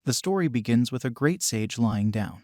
The story begins with a great sage lying down,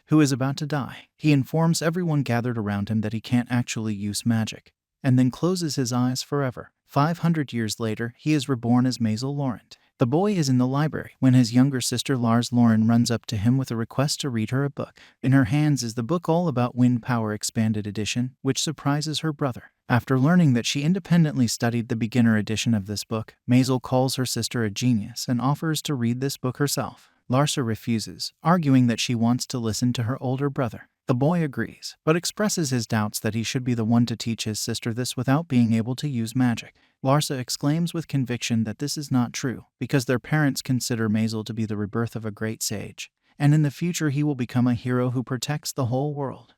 who is about to die. He informs everyone gathered around him that he can't actually use magic, and then closes his eyes forever. 500 years later, he is reborn as Maisel Laurent. The boy is in the library when his younger sister Lars Lauren runs up to him with a request to read her a book. In her hands is the book All About Wind Power Expanded Edition, which surprises her brother. After learning that she independently studied the beginner edition of this book, Maisel calls her sister a genius and offers to read this book herself. Larsa refuses, arguing that she wants to listen to her older brother. The boy agrees, but expresses his doubts that he should be the one to teach his sister this without being able to use magic. Larsa exclaims with conviction that this is not true, because their parents consider Maisel to be the rebirth of a great sage, and in the future he will become a hero who protects the whole world.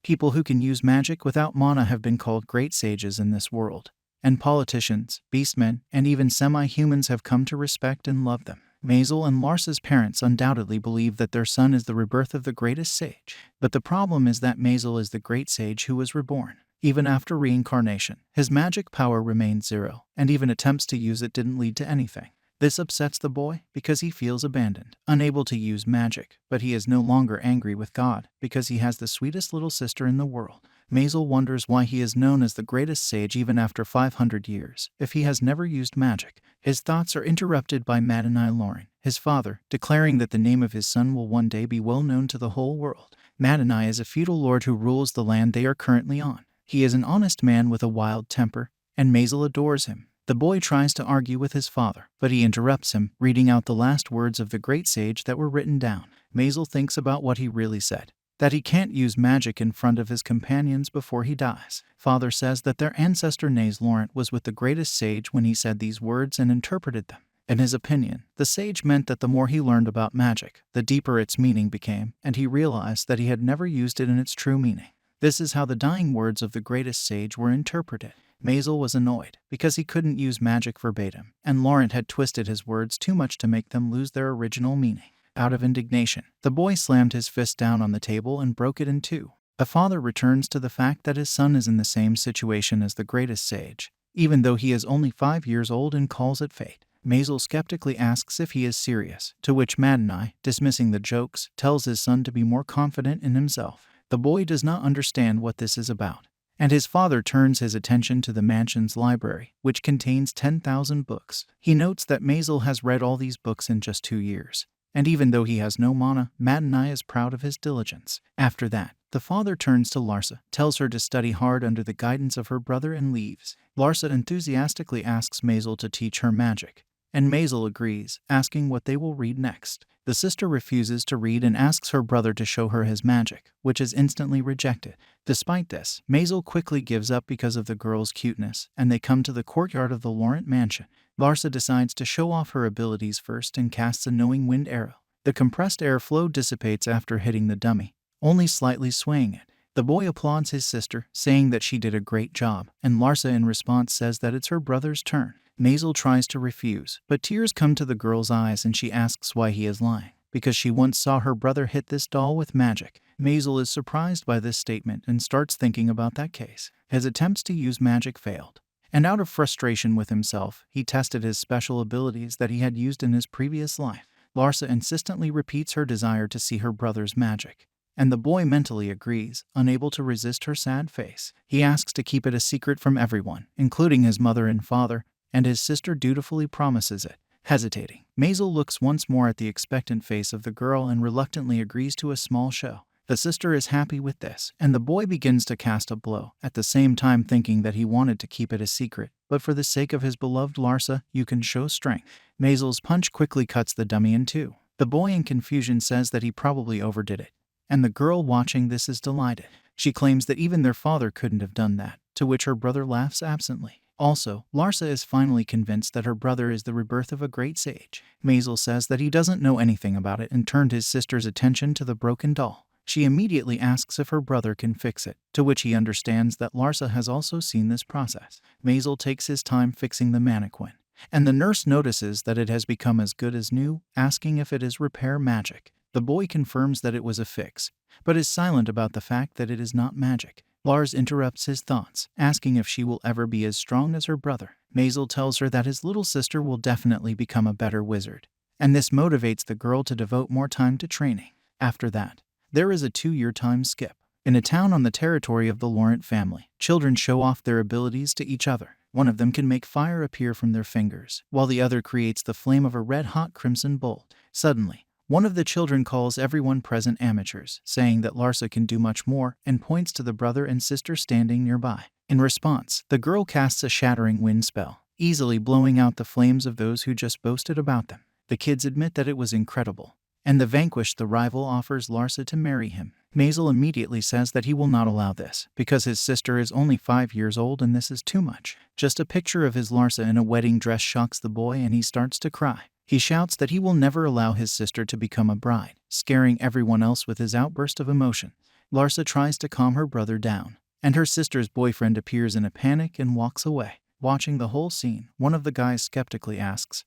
People who can use magic without mana have been called great sages in this world, and politicians, beastmen, and even semi-humans have come to respect and love them. Maisel and Larsa's parents undoubtedly believe that their son is the rebirth of the greatest sage. But the problem is that Maisel is the great sage who was reborn. Even after reincarnation, his magic power remained zero, and even attempts to use it didn't lead to anything. This upsets the boy because he feels abandoned, unable to use magic, but he is no longer angry with God because he has the sweetest little sister in the world. Maisel wonders why he is known as the greatest sage even after 500 years, if he has never used magic. His thoughts are interrupted by Madani Lauren, his father, declaring that the name of his son will one day be well known to the whole world. Madani is a feudal lord who rules the land they are currently on. He is an honest man with a wild temper, and Maisel adores him. The boy tries to argue with his father, but he interrupts him, reading out the last words of the great sage that were written down. Maisel thinks about what he really said, that he can't use magic in front of his companions before he dies. Father says that their ancestor Naze Laurent was with the greatest sage when he said these words and interpreted them. In his opinion, the sage meant that the more he learned about magic, the deeper its meaning became, and he realized that he had never used it in its true meaning. This is how the dying words of the greatest sage were interpreted. Maisel was annoyed because he couldn't use magic verbatim, and Laurent had twisted his words too much to make them lose their original meaning. Out of indignation, the boy slammed his fist down on the table and broke it in two. The father returns to the fact that his son is in the same situation as the greatest sage, even though he is only 5 years old, and calls it fate. Maisel skeptically asks if he is serious, to which Madani, dismissing the jokes, tells his son to be more confident in himself. The boy does not understand what this is about, and his father turns his attention to the mansion's library, which contains 10,000 books. He notes that Maisel has read all these books in just 2 years, and even though he has no mana, Madani is proud of his diligence. After that, the father turns to Larsa, tells her to study hard under the guidance of her brother, and leaves. Larsa enthusiastically asks Maisel to teach her magic, and Maisel agrees, asking what they will read next. The sister refuses to read and asks her brother to show her his magic, which is instantly rejected. Despite this, Maisel quickly gives up because of the girl's cuteness, and they come to the courtyard of the Laurent mansion. Larsa decides to show off her abilities first and casts a knowing wind arrow. The compressed air flow dissipates after hitting the dummy, only slightly swaying it. The boy applauds his sister, saying that she did a great job, and Larsa in response says that it's her brother's turn. Maisel tries to refuse, but tears come to the girl's eyes and she asks why he is lying, because she once saw her brother hit this doll with magic. Maisel is surprised by this statement and starts thinking about that case. His attempts to use magic failed, and out of frustration with himself, he tested his special abilities that he had used in his previous life. Larsa insistently repeats her desire to see her brother's magic, and the boy mentally agrees, unable to resist her sad face. He asks to keep it a secret from everyone, including his mother and father, and his sister dutifully promises it. Hesitating, Maisel looks once more at the expectant face of the girl and reluctantly agrees to a small show. The sister is happy with this, and the boy begins to cast a blow, at the same time thinking that he wanted to keep it a secret, but for the sake of his beloved Larsa, you can show strength. Maisel's punch quickly cuts the dummy in two. The boy in confusion says that he probably overdid it, and the girl watching this is delighted. She claims that even their father couldn't have done that, to which her brother laughs absently. Also, Larsa is finally convinced that her brother is the rebirth of a great sage. Maisel says that he doesn't know anything about it and turned his sister's attention to the broken doll. She immediately asks if her brother can fix it, to which he understands that Larsa has also seen this process. Maisel takes his time fixing the mannequin, and the nurse notices that it has become as good as new, asking if it is repair magic. The boy confirms that it was a fix, but is silent about the fact that it is not magic. Lars interrupts his thoughts, asking if she will ever be as strong as her brother. Maisel tells her that his little sister will definitely become a better wizard, and this motivates the girl to devote more time to training. After that, there is a 2-year time skip. In a town on the territory of the Laurent family, children show off their abilities to each other. One of them can make fire appear from their fingers, while the other creates the flame of a red-hot crimson bolt. Suddenly, one of the children calls everyone present amateurs, saying that Larsa can do much more, and points to the brother and sister standing nearby. In response, the girl casts a shattering wind spell, easily blowing out the flames of those who just boasted about them. The kids admit that it was incredible, and the vanquished rival offers Larsa to marry him. Maisel immediately says that he will not allow this, because his sister is only 5 years old and this is too much. Just a picture of his Larsa in a wedding dress shocks the boy and he starts to cry. He shouts that he will never allow his sister to become a bride, scaring everyone else with his outburst of emotion. Larsa tries to calm her brother down, and her sister's boyfriend appears in a panic and walks away. Watching the whole scene, one of the guys skeptically asks,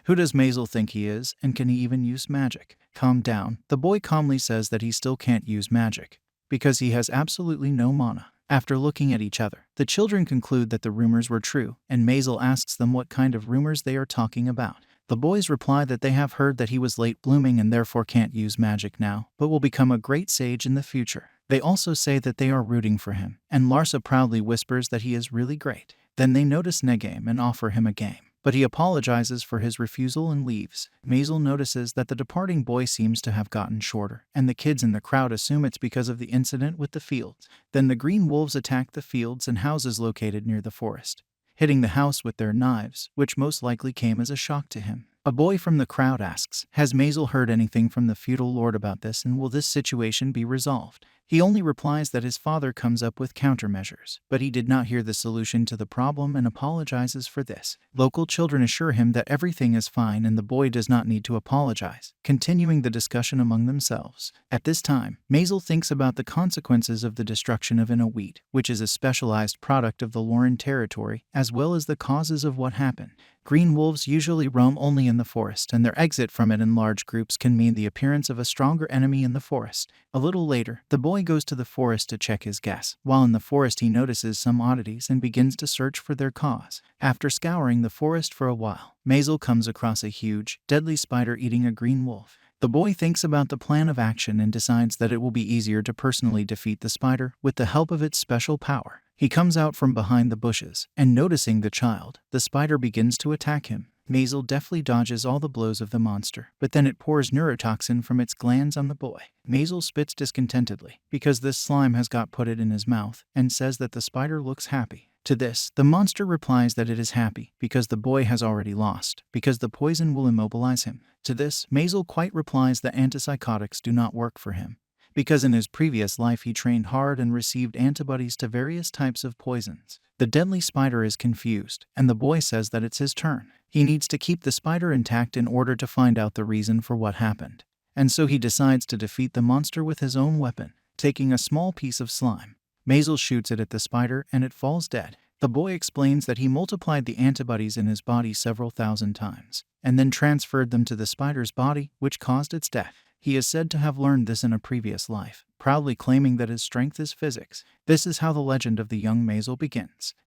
"Who does Maisel think he is, and can he even use magic?" Calm down, the boy calmly says that he still can't use magic, because he has absolutely no mana. After looking at each other, the children conclude that the rumors were true, and Maisel asks them what kind of rumors they are talking about. The boys reply that they have heard that he was late blooming and therefore can't use magic now, but will become a great sage in the future. They also say that they are rooting for him, and Larsa proudly whispers that he is really great. Then they notice Negame and offer him a game, but he apologizes for his refusal and leaves. Maisel notices that the departing boy seems to have gotten shorter, and the kids in the crowd assume it's because of the incident with the fields. Then the green wolves attack the fields and houses located near the forest, hitting the house with their knives, which most likely came as a shock to him. A boy from the crowd asks, has Maisel heard anything from the feudal lord about this, and will this situation be resolved? He only replies that his father comes up with countermeasures, but he did not hear the solution to the problem and apologizes for this. Local children assure him that everything is fine and the boy does not need to apologize, continuing the discussion among themselves. At this time, Maisel thinks about the consequences of the destruction of Inno wheat, which is a specialized product of the Lauren territory, as well as the causes of what happened. Green wolves usually roam only in the forest, and their exit from it in large groups can mean the appearance of a stronger enemy in the forest. A little later, the boy goes to the forest to check his guess. While in the forest, he notices some oddities and begins to search for their cause. After scouring the forest for a while, Maisel comes across a huge, deadly spider eating a green wolf. The boy thinks about the plan of action and decides that it will be easier to personally defeat the spider with the help of its special power. He comes out from behind the bushes, and noticing the child, the spider begins to attack him. Maisel deftly dodges all the blows of the monster, but then it pours neurotoxin from its glands on the boy. Maisel spits discontentedly, because this slime has got put it in his mouth, and says that the spider looks happy. To this, the monster replies that it is happy, because the boy has already lost, because the poison will immobilize him. To this, Maisel quite replies that antipsychotics do not work for him, because in his previous life he trained hard and received antibodies to various types of poisons. The deadly spider is confused, and the boy says that it's his turn. He needs to keep the spider intact in order to find out the reason for what happened, and so he decides to defeat the monster with his own weapon, taking a small piece of slime. Maisel shoots it at the spider and it falls dead. The boy explains that he multiplied the antibodies in his body several thousand times, and then transferred them to the spider's body, which caused its death. He is said to have learned this in a previous life, proudly claiming that his strength is physics. This is how the legend of the young Maisel begins.